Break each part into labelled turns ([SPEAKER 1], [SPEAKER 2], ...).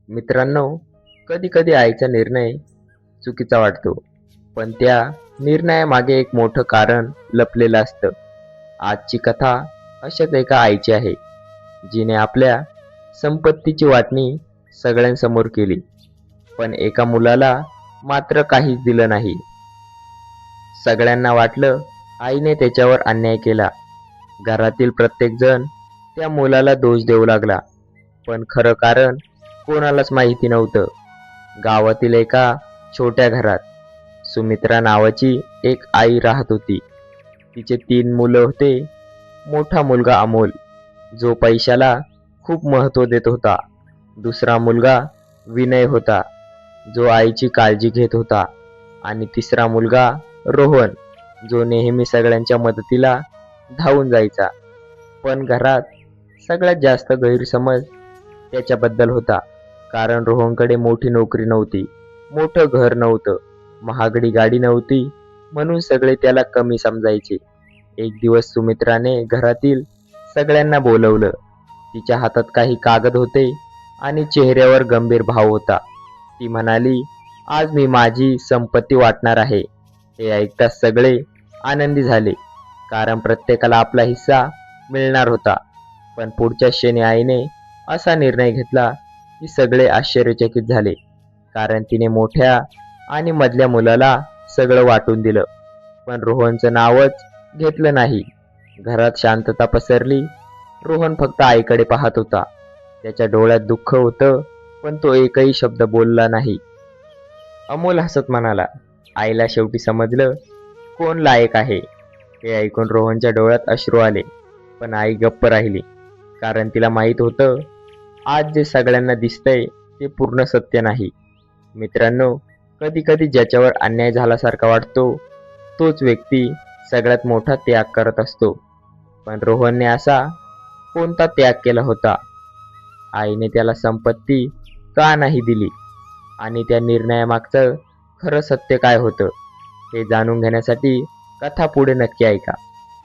[SPEAKER 1] मित्रांनो, कधी-कधी आईचा निर्णय चुकीचा वाटतो, पण त्या निर्णयामागे एक मोठं कारण लपलेलं असतं. आजची कथा अशाच एका आईची आहे, जिने आपल्या संपत्तीची वाटणी सगळ्यांसमोर केली, पण एका मुलाला मात्र काहीच दिलं नाही. सगळ्यांना वाटलं आईने त्याच्यावर अन्याय केला. घरातील प्रत्येकजण त्या मुलाला दोष देऊ लागला, पण खरं कारण कोणालाच माहिती नव्हतं. गावातील एका छोट्या घरात सुमित्रा नावाची एक आई राहत होती. तिचे 3 मुलं होते. मोठा मुलगा अमोल, जो पैशाला खूप महत्त्व देत होता. दुसरा मुलगा विनय होता, जो आईची काळजी घेत होता. आणि तिसरा मुलगा रोहन, जो नेहमी सगळ्यांच्या मदतीला धावून जायचा. पण घरात सगळ्यात जास्त गैरसमज त्याच्याबद्दल होता. कारण रोहनकडे मोठी नोकरी नव्हती, मोठं घर नव्हतं, महागडी गाडी नव्हती, म्हणून सगळे त्याला कमी समजायचे. एक दिवस सुमित्राने घरातील सगळ्यांना बोलवलं. तिच्या हातात काही कागद होते आणि चेहऱ्यावर गंभीर भाव होता. ती म्हणाली, आज मी माझी संपत्ती वाटणार आहे. हे ऐकताच सगळे आनंदी झाले, कारण प्रत्येकाला आपला हिस्सा मिळणार होता. पण पुढच्या क्षणी आईने असा निर्णय घेतला की सगळे आश्चर्यचकित झाले, कारण तिने मोठ्या आणि मधल्या मुलाला सगळं वाटून दिलं, पण रोहनचं नावच घेतलं नाही. घरात शांतता पसरली. रोहन फक्त आईकडे पाहत होता. त्याच्या डोळ्यात दुःख होतं, पण तो एकही शब्द बोलला नाही. अमोल हसत म्हणाला, आईला शेवटी समजलं कोण लायक आहे. हे ऐकून रोहनच्या डोळ्यात अश्रू आले, पण आई गप्प राहिली, कारण तिला माहीत होतं आज जे सगळ्यांना दिसतंय ते पूर्ण सत्य नाही. मित्रांनो, कधी-कधी ज्याच्यावर अन्याय झाल्यासारखा वाटतो, तोच व्यक्ती सगळ्यात मोठा त्याग करत असतो. पण रोहनने असा कोणता त्याग केला होता? आईने त्याला संपत्ती का नाही दिली, आणि त्या निर्णयामागचं खरं सत्य काय होतं, हे जाणून घेण्यासाठी कथा पुढे नक्की ऐका.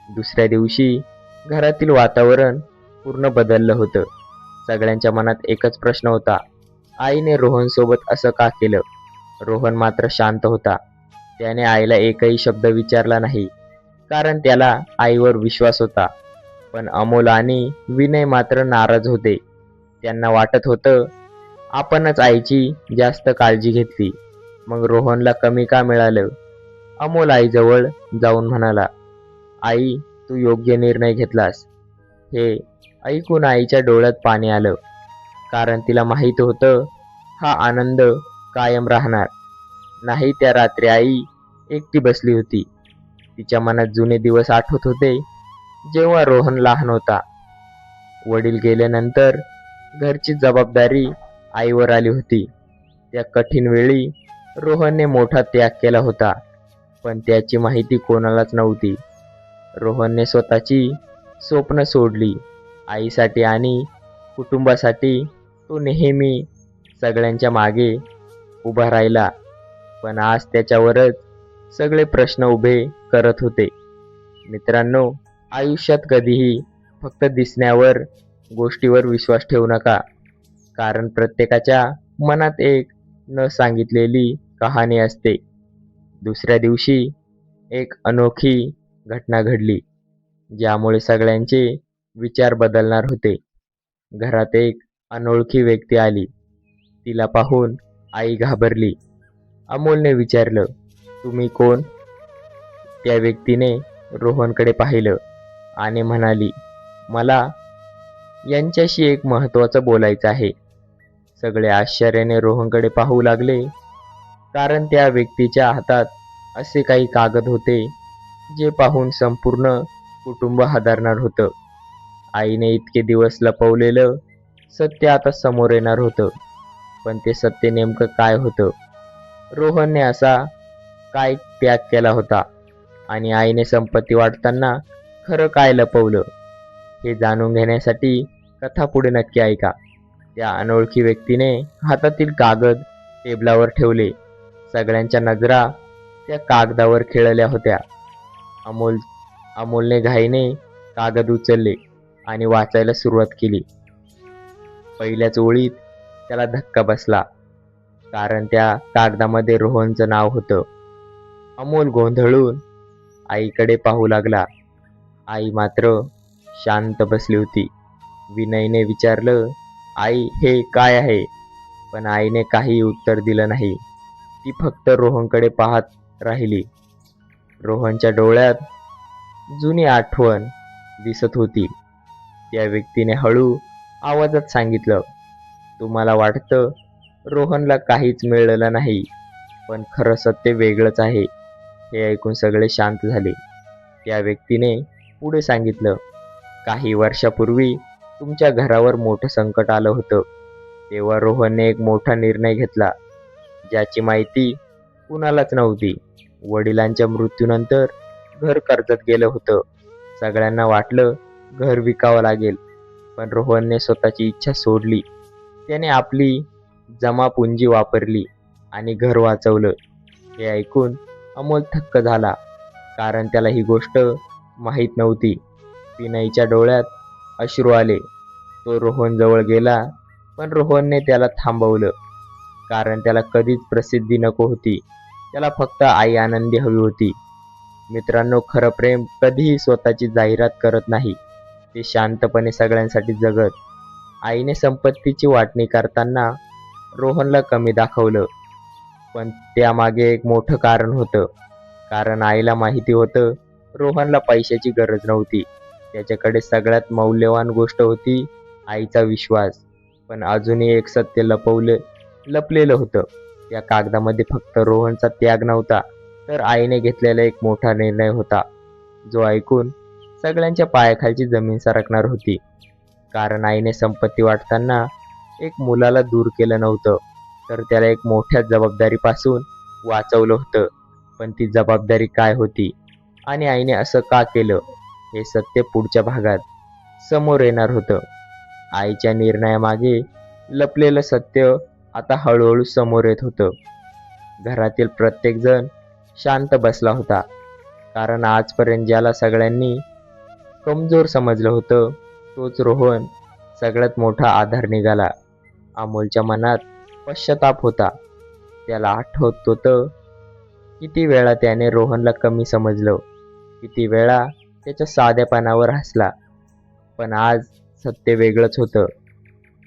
[SPEAKER 1] दुसऱ्या दिवशी घरातील वातावरण पूर्ण बदललं होतं. सगळ्यांच्या मनात एकच प्रश्न होता, आईने रोहनसोबत असं का केलं? रोहन मात्र शांत होता. त्याने आईला एकही शब्द विचारला नाही, कारण त्याला आईवर विश्वास होता. पण अमोल आणि विनय मात्र नाराज होते. त्यांना वाटत होतं आपणच आईची जास्त काळजी घेतली, मग रोहनला कमी का मिळालं? अमोल आईजवळ जाऊन म्हणाला, आई, तू योग्य निर्णय घेतलास. हे ऐकून आईच्या डोळ्यात पाणी आलं, कारण तिला माहीत होतं हा आनंद कायम राहणार नाही. त्या रात्री आई एकटी बसली होती. तिच्या मनात जुने दिवस आठवत होते, जेव्हा रोहन लहान होता. वडील गेल्यानंतर घरची जबाबदारी आईवर आली होती. त्या कठीण वेळी रोहनने मोठा त्याग केला होता, पण त्याची माहिती कोणालाच नव्हती. रोहनने स्वतःची स्वप्न सोडली. आईसाठी आणि कुटुंबासाठी तो नेहमी सगळ्यांच्या मागे उभा राहिला, पण आज त्याच्यावरच सगळे प्रश्न उभे करत होते. मित्रांनो, आयुष्यात कधीही फक्त दिसण्यावर गोष्टीवर विश्वास ठेवू नका, कारण प्रत्येकाच्या मनात एक न सांगितलेली कहाणी असते. दुसऱ्या दिवशी एक अनोखी घटना घडली, ज्यामुळे सगळ्यांचे विचार बदलणार होते. घरात एक अनोळखी व्यक्ती आली. तिला पाहून आई घाबरली. अमोलने विचारलं, तुम्ही कोण? त्या व्यक्तीने रोहनकडे पाहिलं आणि म्हणाली, मला यांच्याशी एक महत्त्वाचं बोलायचं आहे. सगळे आश्चर्याने रोहनकडे पाहू लागले, कारण त्या व्यक्तीच्या हातात असे काही कागद होते जे पाहून संपूर्ण कुटुंब हादरणार होतं. आईने इतके दिवस लपवलेलं सत्य आता समोर येणार होतं. पण ते सत्य नेमकं काय होतं? रोहनने असा काय त्याग केला होता, आणि आईने संपत्ती वाटताना खरं काय लपवलं? हे जाणून घेण्यासाठी कथा पुढे नक्की ऐका. त्या अनोळखी व्यक्तीने हातातील कागद टेबलावर ठेवले. सगळ्यांच्या नजरा त्या कागदावर खिळल्या होत्या. अमोलने घाईने कागद उचलले आणि वाचायला सुरुवात केली. पहिल्याच ओळीत त्याला धक्का बसला, कारण त्या कागदामध्ये रोहनचं नाव होतं. अमोल गोंधळून आईकडे पाहू लागला. आई मात्र शांत बसली होती. विनयने विचारलं, "आई, हे काय आहे?" पण आईने काही उत्तर दिलं नाही. ती फक्त रोहनकडे पाहत राहिली. रोहनच्या डोळ्यात जुनी आठवण दिसत होती. त्या व्यक्तीने हळू आवाजात सांगितलं, "तुम्हाला वाटतं रोहनला काहीच मिळालं नाही, पण खरं सत्य वेगळंच आहे." हे ऐकून सगळे शांत झाले. त्या व्यक्तीने पुढे सांगितलं, "काही वर्षापूर्वी तुमच्या घरावर मोठं संकट आलं होतं. तेव्हा रोहनने एक मोठा निर्णय घेतला, ज्याची माहिती कुणालाच नव्हती. वडिलांच्या मृत्यूनंतर घर कर्जात गेलं होतं. सगळ्यांना वाटलं घर विकावं लागेल, पण रोहनने स्वतःची इच्छा सोडली. त्याने आपली जमापुंजी वापरली आणि घर वाचवलं." हे ऐकून अमोल थक्क झाला, कारण त्याला ही गोष्ट माहीत नव्हती. विनयच्या डोळ्यात अश्रू आले. तो रोहन जवळ गेला, पण रोहनने त्याला थांबवलं, कारण त्याला कधीच प्रसिद्धी नको होती. त्याला फक्त आई आनंदी हवी होती. मित्रांनो, खरं प्रेम कधीही स्वतःची जाहिरात करत नाही. ते शांतपणे सगळ्यांसाठी जगत. आईने संपत्तीची वाटणी करताना रोहनला कमी दाखवलं, पण त्यामागे एक मोठं कारण होतं. कारण आईला माहिती होतं रोहनला पैशाची गरज नव्हती. त्याच्याकडे सगळ्यात मौल्यवान गोष्ट होती आईचा विश्वास. पण अजूनही एक सत्य लपलेलं होतं. त्या कागदामध्ये फक्त रोहनचा त्याग नव्हता, तर आईने घेतलेला एक मोठा निर्णय होता, जो ऐकून सगळ्यांच्या पायाखालची जमीन सरकणार होती. कारण आईने संपत्ती वाटताना एक मुलाला दूर केलं नव्हतं, तर त्याला एक मोठ्या जबाबदारीपासून वाचवलं होतं. पण ती जबाबदारी काय होती आणि आईने असं का केलं, हे सत्य पुढच्या भागात समोर येणार होतं. आईच्या निर्णयामागे लपलेलं सत्य आता हळूहळू समोर येत होतं. घरातील प्रत्येकजण शांत बसला होता, कारण आजपर्यंत ज्याला सगळ्यांनी कमजोर समजलं होतं, तोच रोहन सगळ्यात मोठा आधार निघाला. अमोलच्या मनात पश्चाताप होता. त्याला आठवत होतं किती वेळा त्याने रोहनला कमी समजलं, किती वेळा त्याच्या साधेपणावर हसला. पण आज सत्य वेगळंच होतं.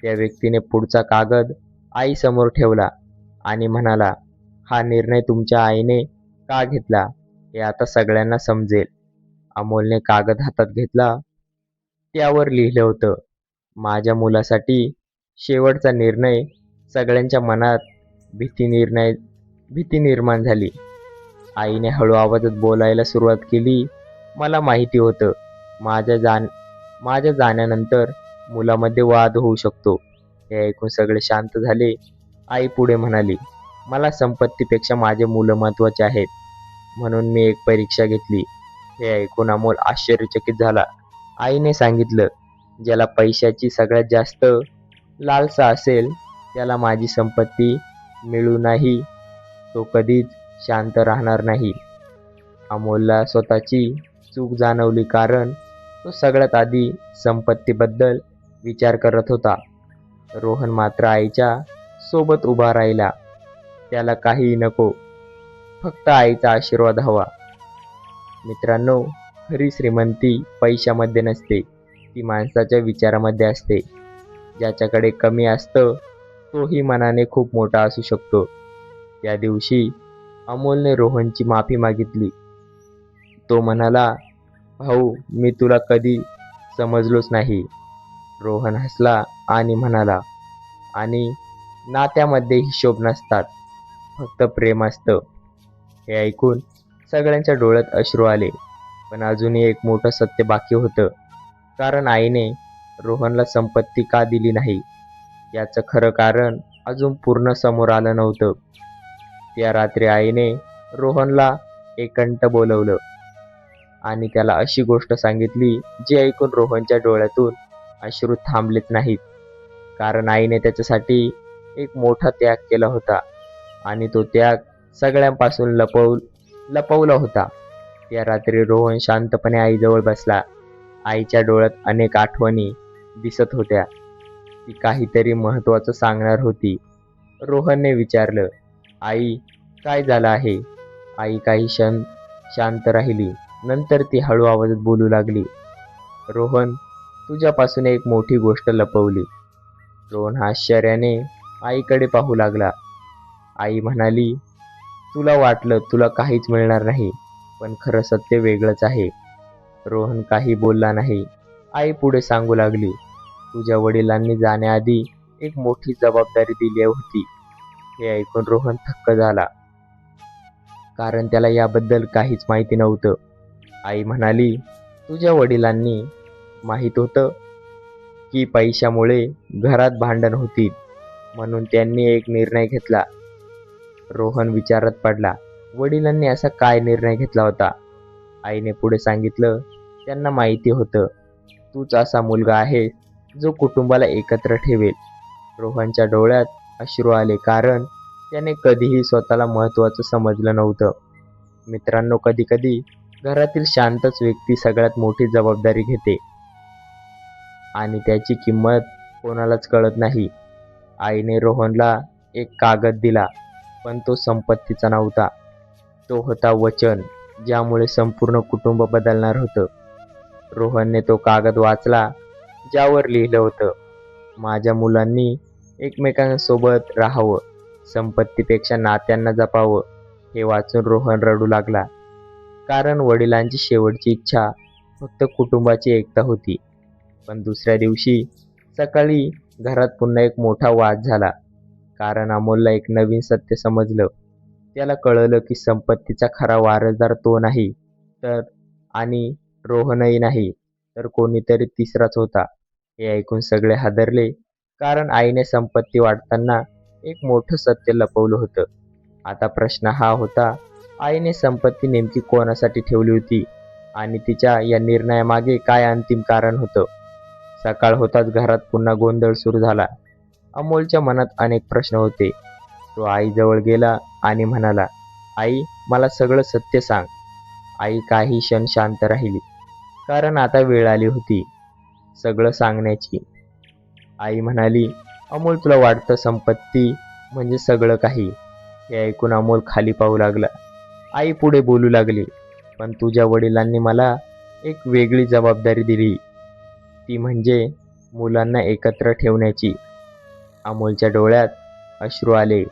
[SPEAKER 1] त्या व्यक्तीने पुढचा कागद आईसमोर ठेवला आणि म्हणाला, "हा निर्णय तुमच्या आईने का घेतला, हे आता सगळ्यांना समजेल." अमोलने कागद हातात घेतला. त्यावर लिहिलं होतं, "माझ्या मुलासाठी शेवटचा निर्णय." सगळ्यांच्या मनात भीती निर्माण झाली. आईने हळू आवाजात बोलायला सुरुवात केली, "मला माहिती होतं माझ्या जाण्यानंतर मुलामध्ये वाद होऊ शकतो." हे ऐकून सगळे शांत झाले. आई पुढे म्हणाली, "मला संपत्तीपेक्षा माझे मुलं महत्त्वाचे आहेत, म्हणून मी एक परीक्षा घेतली." हे ऐकून अमोल आश्चर्यचकित झाला. आईने सांगितलं, "ज्याला पैशाची सगळ्यात जास्त लालसा असेल, त्याला माझी संपत्ती मिळूनही तो कधीच शांत राहणार नाही." अमोलला स्वतःची चूक जाणवली, कारण तो सगळ्यात आधी संपत्तीबद्दल विचार करत होता. रोहन मात्र आईच्या सोबत उभा राहिला. त्याला काहीही नको, फक्त आईचा आशीर्वाद हवा. मित्रांनो, खरी श्रीमंती पैशामध्ये नसते, ती माणसाच्या विचारामध्ये असते. ज्याच्याकडे कमी असतं, तोही मनाने खूप मोठा असू शकतो. त्या दिवशी अमोलने रोहनची माफी मागितली. तो म्हणाला, "भाऊ, मी तुला कधी समजलोच नाही." रोहन हसला आणि म्हणाला, "आणि नात्यामध्ये हिशोब नसतात, फक्त प्रेम असतं." हे ऐकून सगळ्यांच्या डोळ्यात अश्रू आले. पण अजूनही एक मोठं सत्य बाकी होतं. कारण आईने रोहनला संपत्ती का दिली नाही, याचं खरं कारण अजून पूर्ण समोर आलं नव्हतं. त्या रात्री आईने रोहनला एकटं बोलवलं आणि त्याला अशी गोष्ट सांगितली, जी ऐकून रोहनच्या डोळ्यातून अश्रू थांबलेच नाहीत. कारण आईने त्याच्यासाठी एक मोठा त्याग केला होता आणि तो त्याग सगळ्यांपासून लपवला होता. त्या रात्री रोहन शांतपणे आईजवळ बसला. आईच्या डोळ्यात अनेक आठवणी दिसत होत्या. ती काहीतरी महत्त्वाचं सांगणार होती. रोहनने विचारलं, आई, काय झालं आहे? आई काही क्षण शांत राहिली. नंतर ती हळू आवाजात बोलू लागली, रोहन, तुझ्यापासून एक मोठी गोष्ट लपवली. रोहन आश्चर्याने आईकडे पाहू लागला. आई म्हणाली, तुला वाटलं तुला काहीच मिळणार नाही, पण खरं सत्य वेगळंच आहे. रोहन काही बोलला नाही. आई पुढे सांगू लागली, तुझ्या वडिलांनी जाण्याआधी एक मोठी जबाबदारी दिली होती. हे ऐकून रोहन थक्क झाला, कारण त्याला याबद्दल काहीच माहिती नव्हतं. आई म्हणाली, तुझ्या वडिलांनी माहीत होतं की पैशामुळे घरात भांडण होतील, म्हणून त्यांनी एक निर्णय घेतला. रोहन विचारात पडला. वडिलांनी असा काय निर्णय घेतला होता? आईने पुढे सांगितलं, त्यांना माहिती होतं तूच असा मुलगा आहे जो कुटुंबाला एकत्र ठेवेल. रोहनच्या डोळ्यात अश्रू आले, कारण त्याने कधीही स्वतःला महत्त्वाचं समजलं नव्हतं. मित्रांनो, कधीकधी घरातील शांतच व्यक्ती सगळ्यात मोठी जबाबदारी घेते आणि त्याची किंमत कोणालाच कळत नाही. आईने रोहनला एक कागद दिला, पण तो संपत्तीचा नव्हता. तो होता वचन, ज्यामुळे संपूर्ण कुटुंब बदलणार होतं. रोहनने तो कागद वाचला, ज्यावर लिहिलं होतं, माझ्या मुलांनी एकमेकांसोबत राहावं, संपत्तीपेक्षा नात्यांना जपावं. हे वाचून रोहन रडू लागला, कारण वडिलांची शेवटची इच्छा फक्त कुटुंबाची एकता होती. पण दुसऱ्या दिवशी सकाळी घरात पुन्हा एक मोठा वाद झाला, कारण अमोलला एक नवीन सत्य समजलं. त्याला कळलं की संपत्तीचा खरा वारसदार तो नाही तर आणि रोहनही नाही, तर कोणीतरी तिसराच होता. हे ऐकून सगळे हादरले, कारण आईने संपत्ती वाटताना एक मोठं सत्य लपवलं होतं. आता प्रश्न हा होता, आईने संपत्ती नेमकी कोणासाठी ठेवली होती आणि तिच्या या निर्णयामागे काय अंतिम कारण होतं? सकाळ होताच घरात पुन्हा गोंधळ सुरू झाला. अमोलच्या मनात अनेक प्रश्न होते. तो आईजवळ गेला आणि म्हणाला, आई, मला सगळं सत्य सांग. आई काही क्षण शांत राहिली, कारण आता वेळ आली होती सगळं सांगण्याची. आई म्हणाली, अमोल, तुला वाटतं संपत्ती म्हणजे सगळं काही? हे ऐकून अमोल खाली पाहू लागला. आई पुढे बोलू लागली, पण तुझ्या वडिलांनी मला एक वेगळी जबाबदारी दिली, ती म्हणजे मुलांना एकत्र ठेवण्याची. अमोलच्या डोळ्यात अश्रू आले,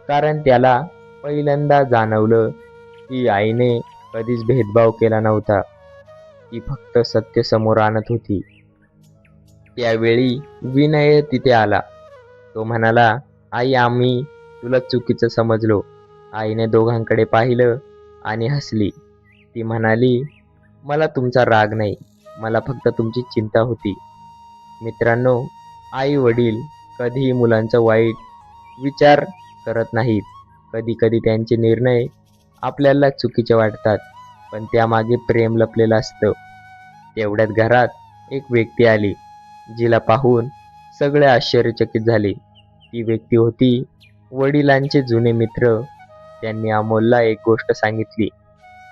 [SPEAKER 1] कारण त्याला पहिल्यांदा जाणवलं की आईने कधीच भेदभाव केला नव्हता. ती फक्त सत्य समोर आणत होती. त्यावेळी विनय तिथे आला. तो म्हणाला, आई, आम्ही तुला चुकीचं समजलो. आईने दोघांकडे पाहिलं आणि हसली. ती म्हणाली, मला तुमचा राग नाही, मला फक्त तुमची चिंता होती. मित्रांनो, आई वडील कधीही मुलांचा वाईट विचार करत नाहीत. कधीकधी त्यांचे निर्णय आपल्याला चुकीचे वाटतात, पण त्यामागे प्रेम लपलेलं असतं. तेवढ्यात घरात एक व्यक्ती आली, जिला पाहून सगळे आश्चर्यचकित झाले. ती व्यक्ती होती वडिलांचे जुने मित्र. त्यांनी अमोलला एक गोष्ट सांगितली,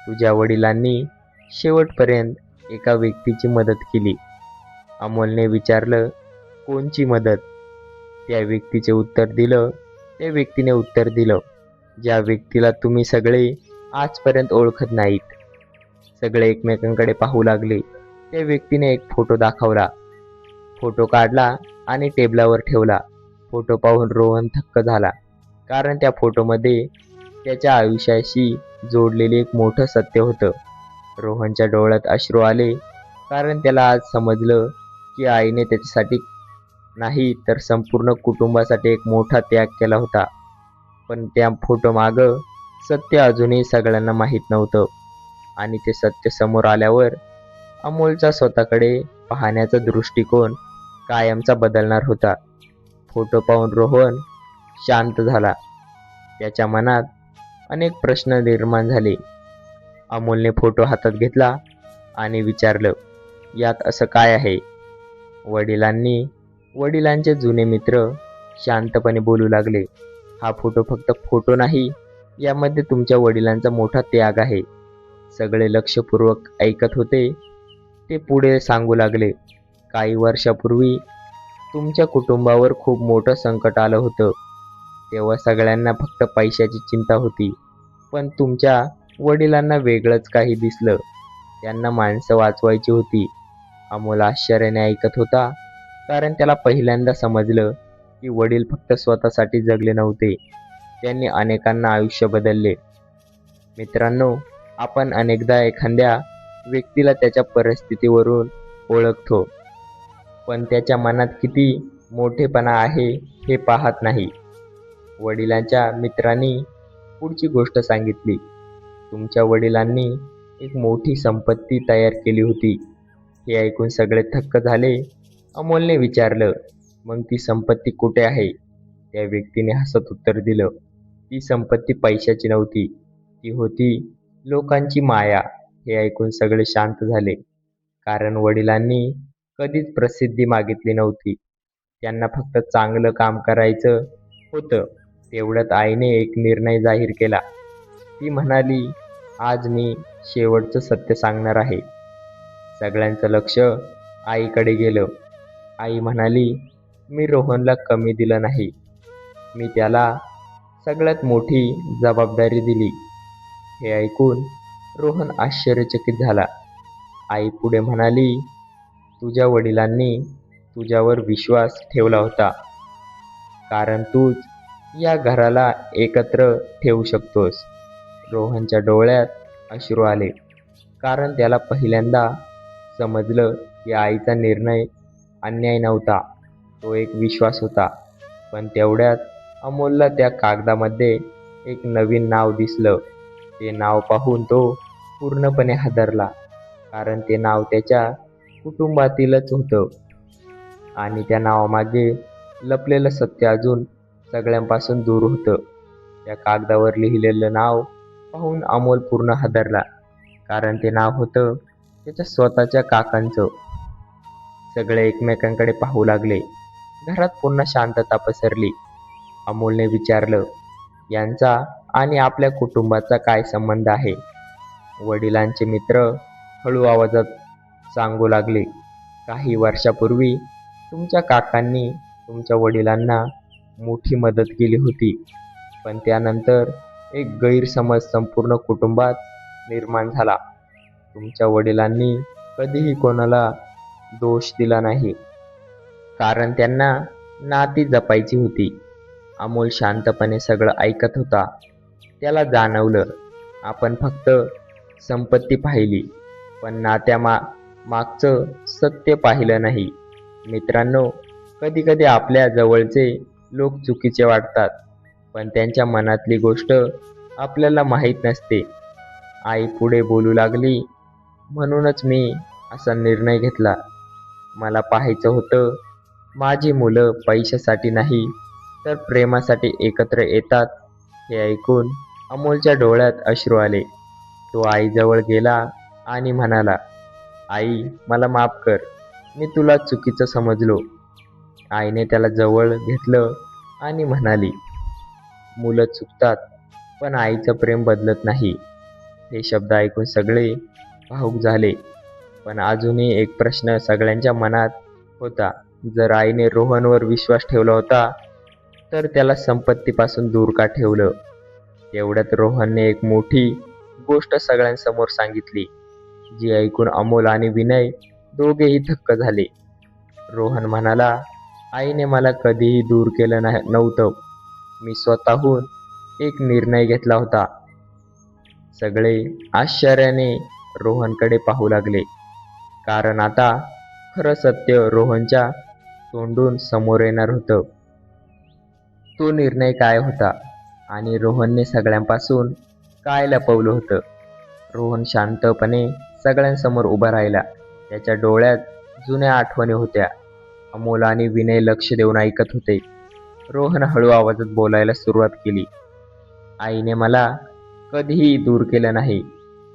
[SPEAKER 1] तुझ्या वडिलांनी शेवटपर्यंत एका व्यक्तीची मदत केली. अमोलने विचारलं, कोणची मदत? त्या व्यक्तीने उत्तर दिलं, ज्या व्यक्तीला तुम्ही सगळे आजपर्यंत ओळखत नाहीत. सगळे एकमेकांकडे पाहू लागले. त्या व्यक्तीने एक फोटो दाखवला. फोटो काढला आणि टेबलावर ठेवला. फोटो पाहून रोहन थक्क झाला, कारण त्या फोटोमध्ये त्याच्या आयुष्याशी जोडलेले एक मोठं सत्य होतं. रोहनच्या डोळ्यात अश्रू आले, कारण त्याला आज समजलं की आईने त्याच्यासाठी नाही तर संपूर्ण कुटुंबासाठी एक मोठा त्याग केला होता. पण त्या फोटोमागं सत्य अजूनही सगळ्यांना माहीत नव्हतं. आणि ते सत्य समोर आल्यावर अमोलचा स्वतःकडे पाहण्याचा दृष्टिकोन कायमचा बदलणार होता. फोटो पाहून रोहन शांत झाला. त्याच्या मनात अनेक प्रश्न निर्माण झाले. अमोलने फोटो हातात घेतला आणि विचारलं, यात असं काय आहे? वडिलांचे जुने मित्र शांतपणे बोलू लागले, हा फोटो फक्त फोटो नाही, यामध्ये तुमच्या वडिलांचा मोठा त्याग आहे. सगळे लक्षपूर्वक ऐकत होते. ते पुढे सांगू लागले, काही वर्षापूर्वी तुमच्या कुटुंबावर खूप मोठं संकट आलं होतं. तेव्हा सगळ्यांना फक्त पैशाची चिंता होती. पण तुमच्या वडिलांना वेगळंच काही दिसलं. त्यांना माणसं वाचवायची होती. अमोल आश्चर्याने ऐकत होता, कारण त्याला पहिल्यांदा समजलं की वडील फक्त स्वतःसाठी जगले नव्हते. त्यांनी अनेकांना आयुष्य बदलले. मित्रांनो, आपण अनेकदा एखाद्या व्यक्तीला त्याच्या परिस्थितीवरून ओळखतो, पण त्याच्या मनात किती मोठेपणा आहे हे पाहत नाही. वडिलांच्या मित्रांनी पुढची गोष्ट सांगितली. तुमच्या वडिलांनी एक मोठी संपत्ती तयार केली होती. हे ऐकून सगळे थक्क झाले. अमोलने विचारलं, मग ती संपत्ती कुठे आहे? त्या व्यक्तीने हसत उत्तर दिलं, ती संपत्ती पैशाची नव्हती. ती होती लोकांची माया. हे ऐकून सगळे शांत झाले, कारण वडिलांनी कधीच प्रसिद्धी मागितली नव्हती. त्यांना फक्त चांगलं काम करायचं होतं. तेवढ्यात आईने एक निर्णय जाहीर केला. ती म्हणाली, आज मी शेवटचं सत्य सांगणार आहे. सगळ्यांचं लक्ष आईकडे गेलं. आई म्हणाली, मी रोहनला कमी दिलं नाही. मी त्याला सगळ्यात मोठी जबाबदारी दिली. हे ऐकून रोहन आश्चर्यचकित झाला. आई पुढे म्हणाली, तुझ्या वडिलांनी तुझ्यावर विश्वास ठेवला होता, कारण तूच या घराला एकत्र ठेवू शकतोस. रोहनच्या डोळ्यात अश्रू आले, कारण त्याला पहिल्यांदा समजलं की आईचा निर्णय अन्याय नव्हता, तो एक विश्वास होता. पण तेवढ्यात अमोलला त्या कागदामध्ये एक नवीन नाव दिसलं. ते नाव पाहून तो पूर्णपणे हादरला, कारण ते नाव त्याच्या कुटुंबातीलच होतं आणि त्या नावामागे लपलेलं सत्य अजून सगळ्यांपासून दूर होतं. त्या कागदावर लिहिलेलं नाव पाहून अमोल पूर्ण हादरला, कारण ते नाव होतं त्याच्या स्वतःच्या काकांचं. सगळे एकमेकांकडे पाहू लागले. घरात पुन्हा शांतता पसरली. अमोलने विचारलं, यांचा आणि आपल्या कुटुंबाचा काय संबंध आहे? वडिलांचे मित्र हळू आवाजात सांगू लागले, काही वर्षापूर्वी तुमच्या काकांनी तुमच्या वडिलांना मोठी मदत केली होती. पण त्यानंतर एक गैरसमज संपूर्ण कुटुंबात निर्माण झाला. तुमच्या वडिलांनी कधीही कोणाला दोष दिला नाही, कारण त्यांना नाती जपायची होती. अमोल शांतपणे सगळं ऐकत होता. त्याला जाणवलं, आपण फक्त संपत्ती पाहिली, पण मागचं सत्य पाहिलं नाही. मित्रांनो, कधीकधी आपल्या जवळचे लोक चुकीचे वाटतात, पण त्यांच्या मनातली गोष्ट आपल्याला माहीत नसते. आई पुढे बोलू लागली, म्हणूनच मी असा निर्णय घेतला. मला पाहायचं होतं, माझी मुलं पैशासाठी नाही, तर प्रेमासाठी एकत्र येतात. हे ऐकून अमोलच्या डोळ्यात अश्रू आले. तो आईजवळ गेला आणि म्हणाला, आई, मला माफ कर. मी तुला चुकीचं समजलो. आईने त्याला जवळ घेतलं आणि म्हणाली, मुलं चुकतात, पण आईचं प्रेम बदलत नाही. हे शब्द ऐकून सगळे भावुक झाले. पण अजूनही एक प्रश्न सगळ्यांच्या मनात होता. जर आईने रोहनवर विश्वास ठेवला होता, तर त्याला संपत्तीपासून दूर का ठेवलं? तेवढ्यात रोहनने एक मोठी गोष्ट सगळ्यांसमोर सांगितली, जी ऐकून अमोल आणि विनय दोघेही थक्क झाले. रोहन म्हणाला, आईने मला कधीही दूर केलं नव्हतं. मी स्वतःहून एक निर्णय घेतला होता. सगळे आश्चर्याने रोहनकडे पाहू लागले, कारण आता खरं सत्य रोहनच्या तोंडून समोर येणार होतं. तो निर्णय काय होता आणि रोहनने सगळ्यांपासून काय लपवलं होतं? रोहन शांतपणे सगळ्यांसमोर उभा राहिला. त्याच्या डोळ्यात जुन्या आठवणी होत्या. अमोल आणि विनय लक्ष देऊन ऐकत होते. रोहन हळू आवाजात बोलायला सुरुवात केली, आईने मला कधीही दूर केलं नाही.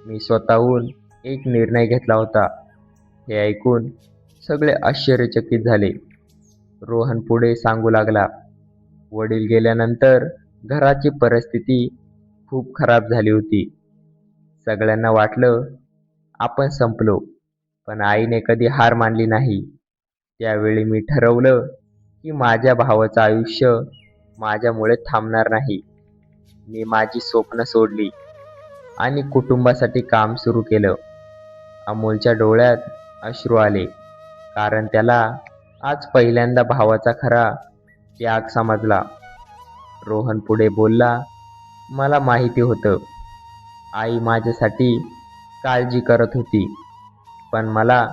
[SPEAKER 1] मी स्वतःहून एक निर्णय घेतला होता. हे ऐकून सगळे आश्चर्यचकित झाले. रोहन पुढे सांगू लागला, वडील गेल्यानंतर घराची परिस्थिती खूप खराब झाली होती. सगळ्यांना वाटलं आपण संपलो, पण आईने कधी हार मानली नाही. त्यावेळी मी ठरवलं की माझ्या भावाचं आयुष्य माझ्यामुळे थांबणार नाही. मी माझी स्वप्न सोडली आणि कुटुंबासाठी काम सुरू केलं. अमोलच्या डोळ्यात अश्रू आले, कारण त्याला आज पहिल्यांदा भावाचा खरा त्याग समजला. रोहन पुढे बोलला, मला माहिती होतं, आई माझ्यासाठी काळजी करत होती, पण मला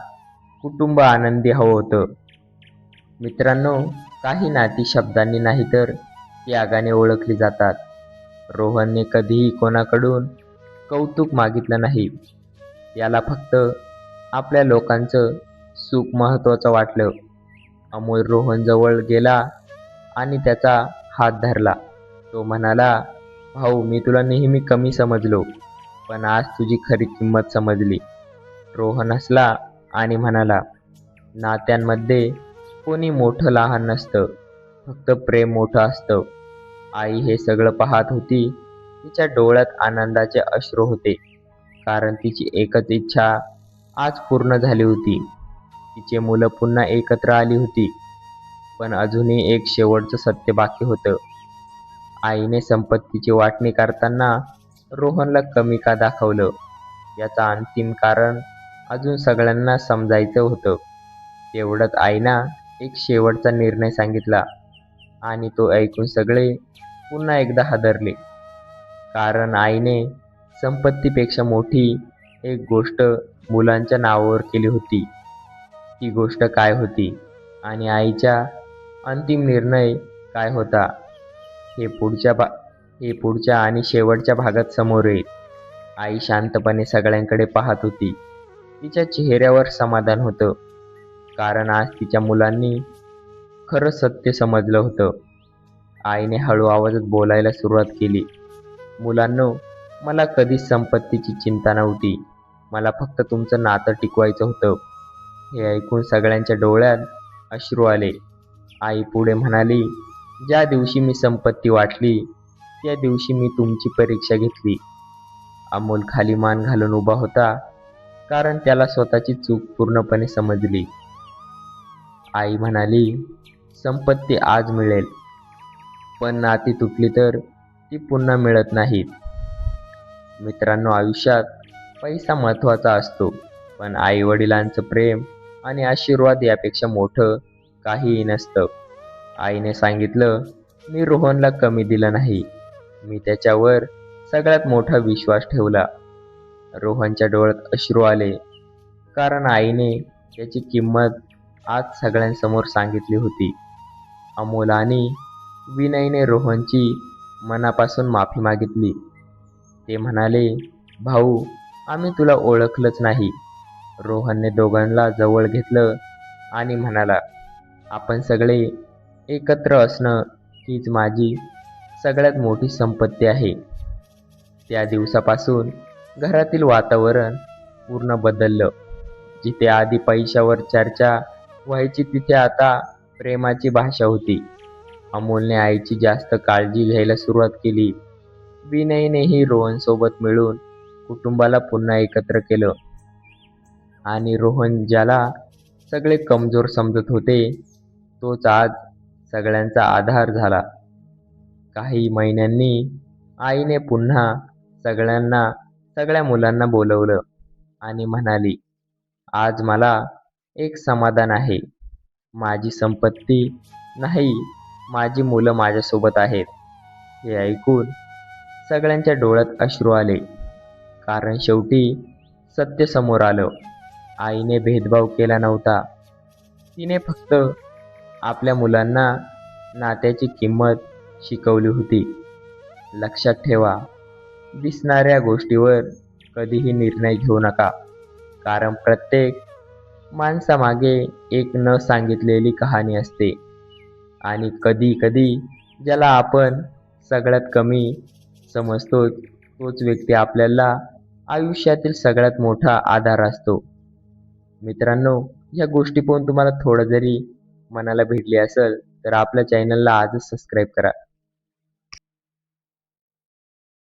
[SPEAKER 1] कुटुंब आनंदी हवं होतं. मित्रांनो, काही नाती शब्दांनी नाही तर त्यागाने ओळखली जातात. रोहनने कधीही कोणाकडून कौतुक मागितलं नाही. याला फक्त आपल्या लोकांचं सुख महत्त्वाचं वाटलं. अमोल रोहन जवळ गेला आणि त्याचा हात धरला. तो म्हणाला, भाऊ, मी तुला नेहमी कमी समजलो, पण आज तुझी खरी किंमत समजली. रोहन हसला आणि म्हणाला, नात्यांमध्ये कोणी मोठं लहान नसतं, फक्त प्रेम मोठं असतं. आई हे सगळं पाहत होती. तिच्या डोळ्यात आनंदाचे अश्रू होते, कारण तिची एकच इच्छा आज पूर्ण झाली होती. तिचे मुलं पुन्हा एकत्र आली होती. पण अजूनही एक शेवटचं सत्य बाकी होतं. आईने संपत्तीची वाटणी करताना रोहनला कमी का दाखवलं, याचं अंतिम कारण अजून सगळ्यांना समजायचं होतं. तेवढ्यात आईनं एक शेवटचा निर्णय सांगितला आणि तो ऐकून सगळे पुन्हा एकदा हादरले. कारण आईने संपत्तीपेक्षा मोठी एक गोष्ट मुलांच्या नावावर केली होती. ती गोष्ट काय होती आणि आईचा अंतिम निर्णय काय होता, हे पुढच्या आणि शेवटच्या भागात समोर येईल. आई शांतपणे सगळ्यांकडे पाहत होती. तिच्या चेहऱ्यावर समाधान होतं, कारण आज तिच्या मुलांनी खरं सत्य समजलं होतं. आईने हळू आवाजात बोलायला सुरुवात केली, मुलांनो, मला कधीच संपत्तीची चिंता नव्हती. मला फक्त तुमचं नातं टिकवायचं होतं. हे ऐकून सगळ्यांच्या डोळ्यात अश्रू आले. आई पुढे म्हणाली, ज्या दिवशी मी संपत्ती वाटली, त्या दिवशी मी तुमची परीक्षा घेतली. अमोल खाली मान घालून उभा होता, कारण त्याला स्वतःची चूक पूर्णपणे समजली. आई म्हणाली, संपत्ती आज मिळेल, पण नाती तुटली तर ती पुन्हा मिळत नाहीत. मित्रांनो, आयुष्यात पैसा महत्त्वाचा असतो, पण आई वडिलांचं प्रेम आणि आशीर्वाद यापेक्षा मोठं काहीही नसतं. आईने सांगितलं, मी रोहनला कमी दिलं नाही. मी त्याच्यावर सगळ्यात मोठा विश्वास ठेवला. रोहनच्या डोळ्यात अश्रू आले, कारण आईने त्याची किंमत आज सगळ्यांसमोर सांगितली होती. अमोल आणि विनयने रोहनची मनापासून माफी मागितली. ते म्हणाले, भाऊ, आम्ही तुला ओळखलंच नाही. रोहनने दोघांना जवळ घेतलं आणि म्हणाला, आपण सगळे एकत्र असणं हीच माझी सगळ्यात मोठी संपत्ती आहे. त्या दिवसापासून घरातील वातावरण पूर्ण बदललं. जिथे आधी पैशावर चर्चा व्हायची, तिथे आता प्रेमाची भाषा होती. अमोलने आईची जास्त काळजी घ्यायला सुरुवात केली. विनयनेही रोहनसोबत मिळून कुटुंबाला पुन्हा एकत्र केलं आणि रोहन, ज्याला सगळे कमजोर समजत होते, तोच आज सगळ्यांचा आधार झाला. काही महिन्यांनी आईने पुन्हा सगळ्या मुलांना बोलवलं आणि म्हणाली, आज मला एक समाधान आहे. माझी संपत्ती नाही, माझी मुलं माझ्यासोबत आहेत. हे ऐकून सगळ्यांच्या डोळ्यात अश्रू आले, कारण शेवटी सत्य समोर आलं. आईने भेदभाव केला नव्हता. तिने फक्त आपल्या मुलांना नात्याची किंमत शिकवली होती. लक्षात ठेवा, दिसणाऱ्या गोष्टीवर कधीही निर्णय घेऊ नका, कारण प्रत्येक माणसामागे एक न सांगितलेली कहाणी असते. आणि कधी कधी ज्याला आपण सगळ्यात कमी समजतो, तोच व्यक्ती आपल्याला आयुष्यातील सगळ्यात मोठा आधार असतो. मित्रांनो, या गोष्टी पाहून तुम्हाला थोडं जरी मनाला भिडली असेल, तर आपल्या चॅनलला आजच सबस्क्राईब करा.